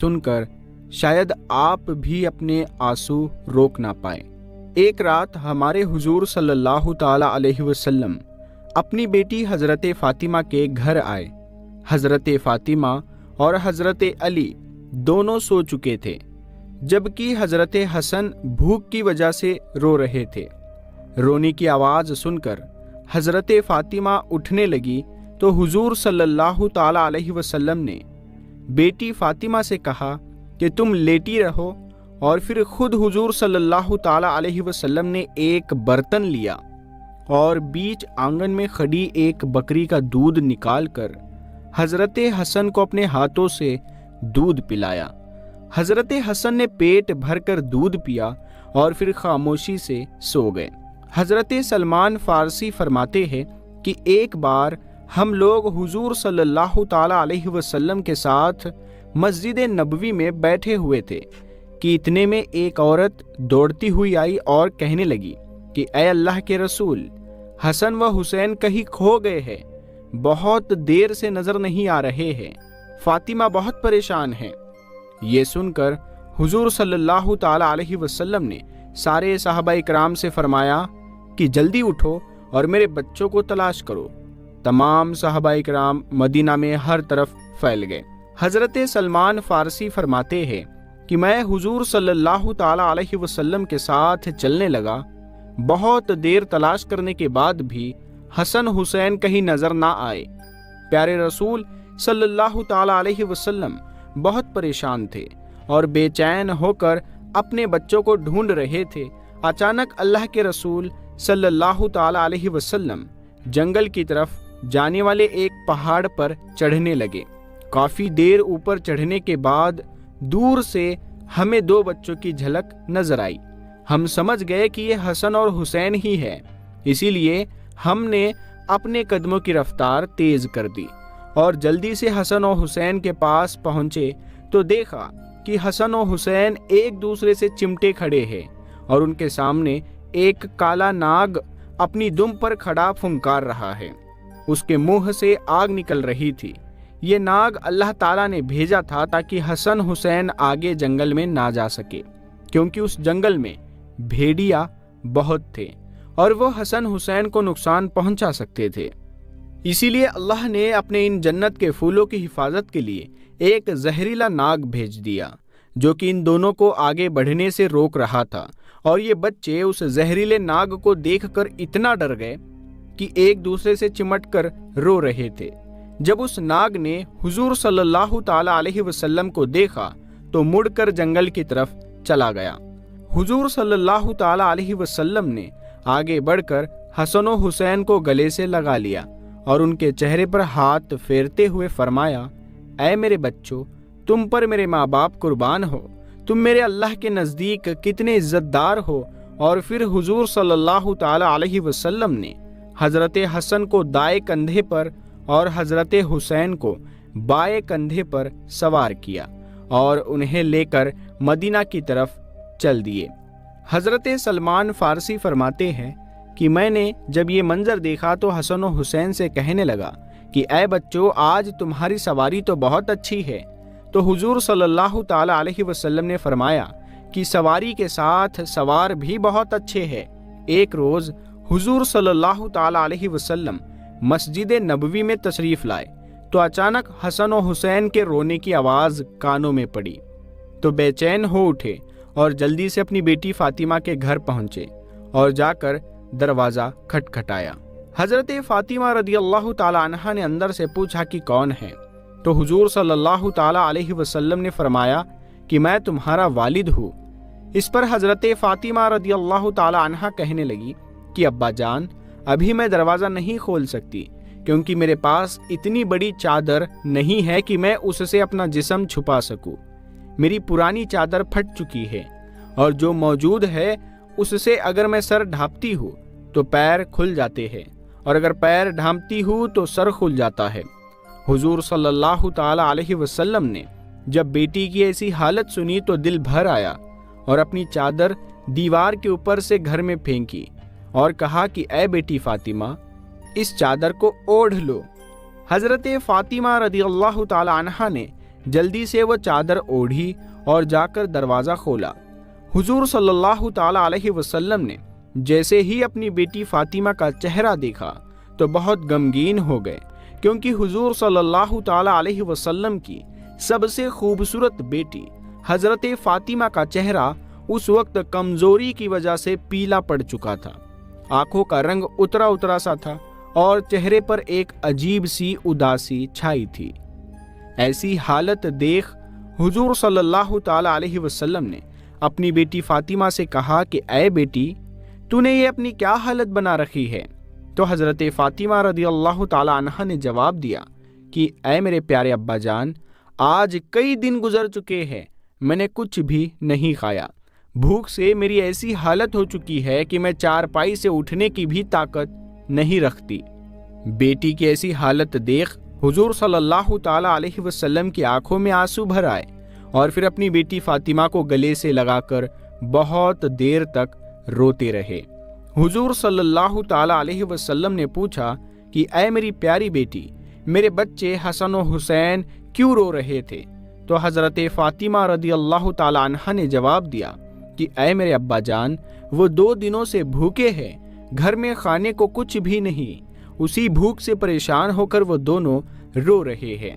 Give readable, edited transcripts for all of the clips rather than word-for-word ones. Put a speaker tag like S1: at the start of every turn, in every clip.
S1: سن کر شاید آپ بھی اپنے آنسو روک نہ پائیں۔ ایک رات ہمارے حضور صلی اللہ تعالی علیہ وسلم اپنی بیٹی حضرت فاطمہ کے گھر آئے۔ حضرت فاطمہ اور حضرت علی دونوں سو چکے تھے، جبکہ حضرت حسن بھوک کی وجہ سے رو رہے تھے۔ رونے کی آواز سن کر حضرت فاطمہ اٹھنے لگی تو حضور صلی اللہ تعالی علیہ وسلم نے بیٹی فاطمہ سے کہا کہ تم لیٹی رہو، اور پھر خود حضور صلی اللہ تعالی علیہ وسلم نے ایک برتن لیا اور بیچ آنگن میں کھڑی ایک بکری کا دودھ نکال کر حضرت حسن کو اپنے ہاتھوں سے دودھ پلایا۔ حضرت حسن نے پیٹ بھر کر دودھ پیا اور پھر خاموشی سے سو گئے۔ حضرت سلمان فارسی فرماتے ہیں کہ ایک بار ہم لوگ حضور صلی اللہ تعالی علیہ وسلم کے ساتھ مسجد نبوی میں بیٹھے ہوئے تھے کہ اتنے میں ایک عورت دوڑتی ہوئی آئی اور کہنے لگی کہ اے اللہ کے رسول، حسن و حسین کہیں کھو گئے ہیں، بہت دیر سے نظر نہیں آ رہے ہیں، فاطمہ بہت پریشان ہے۔ یہ سن کر حضور صلی اللہ تعالی علیہ وسلم نے سارے صحابہ اکرام سے فرمایا کہ جلدی اٹھو اور میرے بچوں کو تلاش کرو۔ تمام صحابہ اکرام مدینہ میں ہر طرف پھیل گئے۔ حضرت سلمان فارسی فرماتے ہیں کہ میں حضور صلی اللہ تعالی علیہ وسلم کے ساتھ چلنے لگا، بہت دیر تلاش کرنے کے بعد بھی حسن حسین کہیں نظر نہ آئے۔ پیارے رسول صلی اللہ تعالی علیہ وسلم بہت پریشان تھے اور بے چین ہو کر اپنے بچوں کو ڈھونڈ رہے تھے۔ اچانک اللہ کے رسول صلی اللہ تعالی علیہ وسلم جنگل کی طرف جانے والے ایک پہاڑ پر چڑھنے لگے۔ کافی دیر اوپر چڑھنے کے بعد دور سے ہمیں دو بچوں کی جھلک نظر آئی۔ ہم سمجھ گئے کہ یہ حسن اور حسین ہی ہے، اسی لیے ہم نے اپنے قدموں کی رفتار تیز کر دی اور جلدی سے حسن و حسین کے پاس پہنچے تو دیکھا کہ حسن و حسین ایک دوسرے سے چمٹے کھڑے ہیں اور ان کے سامنے ایک کالا ناگ اپنی دم پر کھڑا پھنکار رہا ہے۔ اس کے منہ سے آگ نکل رہی تھی۔ یہ ناگ اللہ تعالیٰ نے بھیجا تھا تاکہ حسن حسین آگے جنگل میں نہ جا سکے، کیونکہ اس جنگل میں بھیڑیا بہت تھے اور وہ حسن حسین کو نقصان پہنچا سکتے تھے۔ اسی لیے اللہ نے اپنے ان جنت کے پھولوں کی حفاظت کے لیے ایک زہریلا ناگ بھیج دیا جو کہ ان دونوں کو آگے بڑھنے سے روک رہا تھا، اور یہ بچے اس زہریلے ناگ کو دیکھ کر اتنا ڈر گئے کہ ایک دوسرے سے چمٹ کر رو رہے تھے۔ جب اس ناگ نے حضور صلی اللہ تعالی علیہ وسلم کو دیکھا تو مڑ کر جنگل کی طرف چلا گیا۔ حضور صلی اللہ تعالی علیہ وسلم نے آگے بڑھ کر حسن و حسین کو گلے سے لگا لیا اور ان کے چہرے پر ہاتھ پھیرتے ہوئے فرمایا، اے میرے بچوں، تم پر میرے ماں باپ قربان ہو، تم میرے اللہ کے نزدیک کتنے عزت دار ہو۔ اور پھر حضور صلی اللہ تعالی علیہ وسلم نے حضرت حسن کو دائیں کندھے پر اور حضرت حسین کو بائیں کندھے پر سوار کیا اور انہیں لے کر مدینہ کی طرف چل دیے۔ حضرت سلمان فارسی فرماتے ہیں کہ میں نے جب یہ منظر دیکھا تو حسن و حسین سے کہنے لگا کہ اے بچوں، آج تمہاری سواری تو بہت اچھی ہے۔ تو حضور صلی اللہ تعالی علیہ وسلم نے فرمایا کہ سواری کے ساتھ سوار بھی بہت اچھے ہیں۔ ایک روز حضور صلی اللہ تعالی علیہ وسلم مسجد نبوی میں تشریف لائے تو اچانک حسن و حسین کے رونے کی آواز کانوں میں پڑی تو بے چین ہو اٹھے اور جلدی سے اپنی بیٹی فاطمہ کے گھر پہنچے اور جا کر دروازہ کھٹکھٹایا۔ حضرت فاطمہ رضی اللہ تعالی عنہا نے اندر سے پوچھا کہ کون ہے؟ تو حضور صلی اللہ تعالی علیہ وسلم نے فرمایا کہ میں تمہارا والد ہوں۔ اس پر حضرت فاطمہ رضی اللہ تعالی عنہا کہنے لگی کہ ابا جان، ابھی میں دروازہ نہیں کھول سکتی کیونکہ میرے پاس اتنی بڑی چادر نہیں ہے کہ میں اس سے اپنا جسم چھپا سکوں۔ میری پرانی چادر پھٹ چکی ہے اور جو موجود ہے اس سے اگر میں سر ڈھانپتی ہوں تو پیر کھل جاتے ہیں، اور اگر پیر ڈھانپتی ہوں تو سر کھل جاتا ہے۔ حضور صلی اللہ تعالی علیہ وسلم نے جب بیٹی کی ایسی حالت سنی تو دل بھر آیا اور اپنی چادر دیوار کے اوپر سے گھر میں پھینکی اور کہا کہ اے بیٹی فاطمہ، اس چادر کو اوڑھ لو۔ حضرت فاطمہ رضی اللہ تعالی عنہا نے جلدی سے وہ چادر اوڑھی اور جا کر دروازہ کھولا۔ حضور صلی اللہ تعالی علیہ وسلم نے جیسے ہی اپنی بیٹی فاطمہ کا چہرہ دیکھا تو بہت غمگین ہو گئے، کیونکہ حضور صلی اللہ تعالی علیہ وسلم کی سب سے خوبصورت بیٹی حضرت فاطمہ کا چہرہ اس وقت کمزوری کی وجہ سے پیلا پڑ چکا تھا، آنکھوں کا رنگ اترا اترا سا تھا اور چہرے پر ایک عجیب سی اداسی چھائی تھی۔ ایسی حالت دیکھ حضور صلی اللہ تعالی علیہ وسلم نے اپنی بیٹی فاطمہ سے کہا کہ اے بیٹی، تو نے یہ اپنی کیا حالت بنا رکھی ہے؟ تو حضرت فاطمہ رضی اللہ تعالی عنہا نے جواب دیا کہ اے میرے پیارے ابا جان، آج کئی دن گزر چکے ہیں، میں نے کچھ بھی نہیں کھایا، بھوک سے میری ایسی حالت ہو چکی ہے کہ میں چارپائی سے اٹھنے کی بھی طاقت نہیں رکھتی۔ بیٹی کی ایسی حالت دیکھ حضور صلی اللہ تعالی علیہ وسلم کی آنکھوں میں آنسو بھر آئے اور پھر اپنی بیٹی فاطمہ کو گلے سے لگا کر بہت دیر تک روتے رہے۔ حضور صلی اللہ تعالی علیہ وسلم نے پوچھا کہ اے میری پیاری بیٹی، میرے بچے حسن و حسین کیوں رو رہے تھے؟ تو حضرت فاطمہ رضی اللہ تعالی عنہا نے جواب دیا کہ اے میرے ابا جان، وہ 2 دنوں سے بھوکے ہیں، گھر میں کھانے کو کچھ بھی نہیں، اسی بھوک سے پریشان ہو کر وہ دونوں رو رہے ہیں۔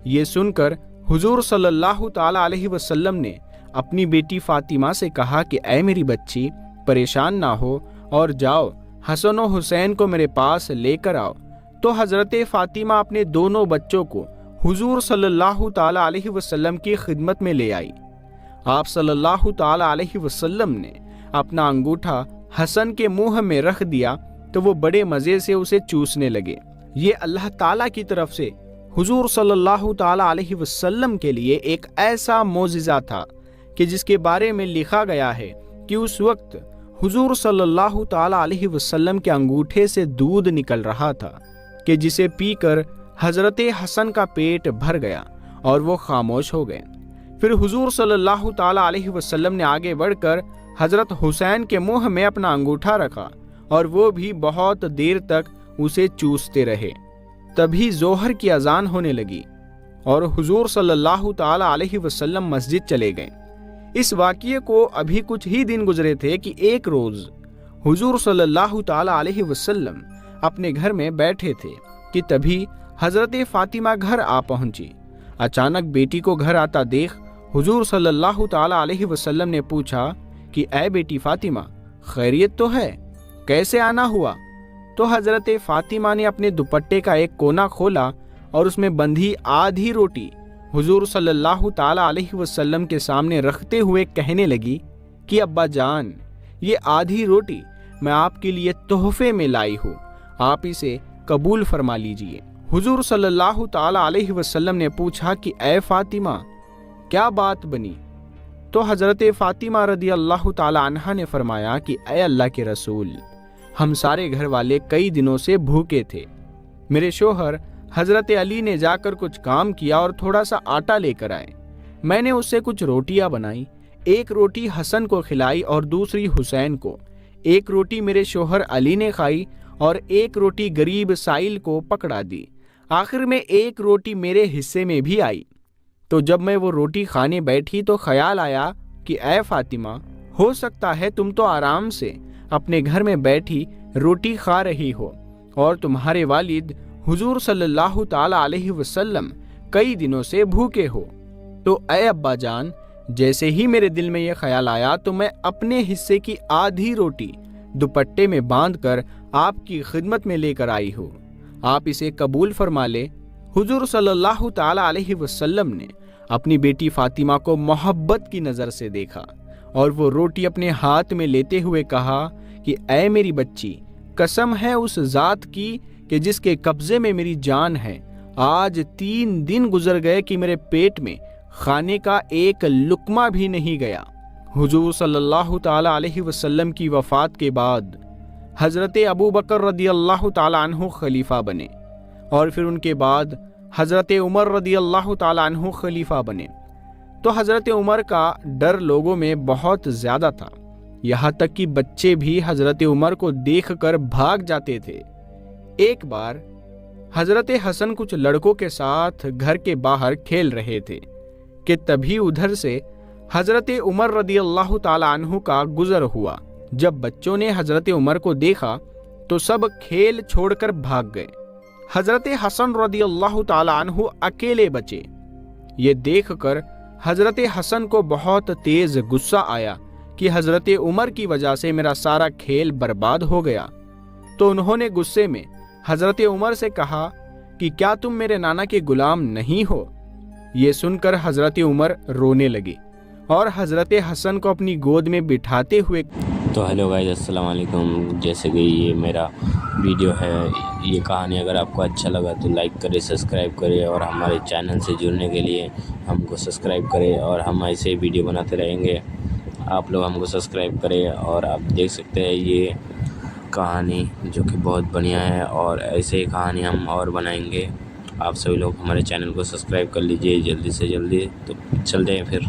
S1: یہ سن کر حضور صلی اللہ تعالی علیہ وسلم نے اپنی بیٹی فاطمہ سے کہا کہ اے میری بچی، پریشان نہ ہو اور جاؤ حسن و حسین کو میرے پاس لے کر آؤ۔ تو حضرت فاطمہ اپنے دونوں بچوں کو حضور صلی اللہ تعالی علیہ وسلم کی خدمت میں لے آئی۔ آپ صلی اللہ تعالی علیہ وسلم نے اپنا انگوٹھا حسن کے منہ میں رکھ دیا تو وہ بڑے مزے سے اسے چوسنے لگے۔ یہ اللہ تعالیٰ کی طرف سے حضور صلی اللہ تعالی علیہ وسلم کے لیے ایک ایسا معجزہ تھا کہ جس کے بارے میں لکھا گیا ہے کہ اس وقت حضور صلی اللہ تعالی علیہ وسلم کے انگوٹھے سے دودھ نکل رہا تھا کہ جسے پی کر حضرت حسن کا پیٹ بھر گیا اور وہ خاموش ہو گئے۔ پھر حضور صلی اللہ تعالی علیہ وسلم نے آگے بڑھ کر حضرت حسین کے منہ میں اپنا انگوٹھا رکھا اور وہ بھی بہت دیر تک اسے چوستے رہے۔ تبھی ظہر کی اذان ہونے لگی اور حضور صلی اللہ تعالی علیہ وسلم مسجد چلے گئے۔ اس واقعے کو ابھی کچھ ہی دن گزرے تھے کہ ایک روز حضور صلی اللہ تعالی علیہ وسلم اپنے گھر میں بیٹھے تھے کہ تبھی حضرت فاطمہ گھر آ پہنچی۔ اچانک بیٹی کو گھر آتا دیکھ حضور صلی اللہ تعالی علیہ وسلم نے پوچھا کہ اے بیٹی فاطمہ، خیریت تو ہے؟ کیسے آنا ہوا؟ تو حضرت فاطمہ نے اپنے دوپٹے کا ایک کونا کھولا اور اس میں بندھی آدھی روٹی حضور صلی اللہ تعالی علیہ وسلم کے سامنے رکھتے ہوئے کہنے لگی کہ ابا جان، یہ آدھی روٹی میں آپ کے لیے تحفے میں لائی ہوں، آپ اسے قبول فرما لیجئے۔ حضور صلی اللہ تعالی علیہ وسلم نے پوچھا کہ اے فاطمہ، کیا بات بنی؟ تو حضرت فاطمہ رضی اللہ تعالی عنہا نے فرمایا کہ اے اللہ کے رسول، ہم سارے گھر والے کئی دنوں سے بھوکے تھے، میرے شوہر حضرت علی نے جا کر کچھ کام کیا اور تھوڑا سا آٹا لے کر آئے، میں نے اس سے کچھ روٹیاں بنائی، ایک روٹی حسن کو کھلائی اور دوسری حسین کو، ایک روٹی میرے شوہر علی نے کھائی اور ایک روٹی غریب سائل کو پکڑا دی، آخر میں ایک روٹی میرے حصے میں بھی آئی۔ تو جب میں وہ روٹی کھانے بیٹھی تو خیال آیا کہ اے فاطمہ، ہو سکتا ہے تم تو آرام سے اپنے گھر میں بیٹھی روٹی کھا رہی ہو اور تمہارے والد حضور صلی اللہ تعالی علیہ وسلم کئی دنوں سے بھوکے ہو۔ تو اے ابا جان، جیسے ہی میرے دل میں یہ خیال آیا تو میں اپنے حصے کی آدھی روٹی دوپٹے میں باندھ کر آپ کی خدمت میں لے کر آئی ہوں، آپ اسے قبول فرما لے۔ حضور صلی اللہ تعالی علیہ وسلم نے اپنی بیٹی فاطمہ کو محبت کی نظر سے دیکھا اور وہ روٹی اپنے ہاتھ میں لیتے ہوئے کہا کہ اے میری بچی، قسم ہے اس ذات کی کہ جس کے قبضے میں میری جان ہے، آج 3 دن گزر گئے کہ میرے پیٹ میں کھانے کا ایک لقمہ بھی نہیں گیا۔ حضور صلی اللہ تعالی علیہ وسلم کی وفات کے بعد حضرت ابو بکر رضی اللہ تعالی عنہ خلیفہ بنے اور پھر ان کے بعد حضرت عمر رضی اللہ تعالی عنہ خلیفہ بنے۔ تو حضرت عمر کا ڈر لوگوں میں بہت زیادہ تھا، یہاں تک کہ بچے بھی حضرت عمر کو دیکھ کر بھاگ جاتے تھے۔ ایک بار حضرت حسن کچھ لڑکوں کے ساتھ گھر کے باہر کھیل رہے تھے کہ تبھی ادھر سے حضرت عمر رضی اللہ تعالی عنہ کا گزر ہوا۔ جب بچوں نے حضرت عمر کو دیکھا تو سب کھیل چھوڑ کر بھاگ گئے۔ حضرت حسن رضی اللہ تعالی عنہ اکیلے بچے۔ یہ دیکھ کر حضرت حسن کو بہت تیز غصہ آیا کہ حضرت عمر کی وجہ سے میرا سارا کھیل برباد ہو گیا۔ تو انہوں نے غصے میں حضرت عمر سے کہا کہ کیا تم میرے نانا کے غلام نہیں ہو؟ یہ سن کر حضرت عمر رونے لگے اور حضرت حسن کو اپنی گود میں بٹھاتے ہوئے
S2: تو ہیلو گائز، السلام علیکم۔ جیسے کہ یہ میرا ویڈیو ہے، یہ کہانی اگر آپ کو اچھا لگا تو لائک کرے، سبسکرائب کرے اور ہمارے چینل سے جڑنے کے لیے ہم کو سبسکرائب کرے، اور ہم ایسے ویڈیو بناتے رہیں گے۔ آپ لوگ ہم کو سبسکرائب کرے، اور آپ دیکھ سکتے ہیں یہ کہانی جو کہ بہت بڑھیا ہے، اور ایسے ہی کہانی ہم اور بنائیں گے۔ آپ سبھی لوگ ہمارے چینل کو سبسکرائب کر لیجئے جلدی سے جلدی۔ تو چلتے ہیں پھر۔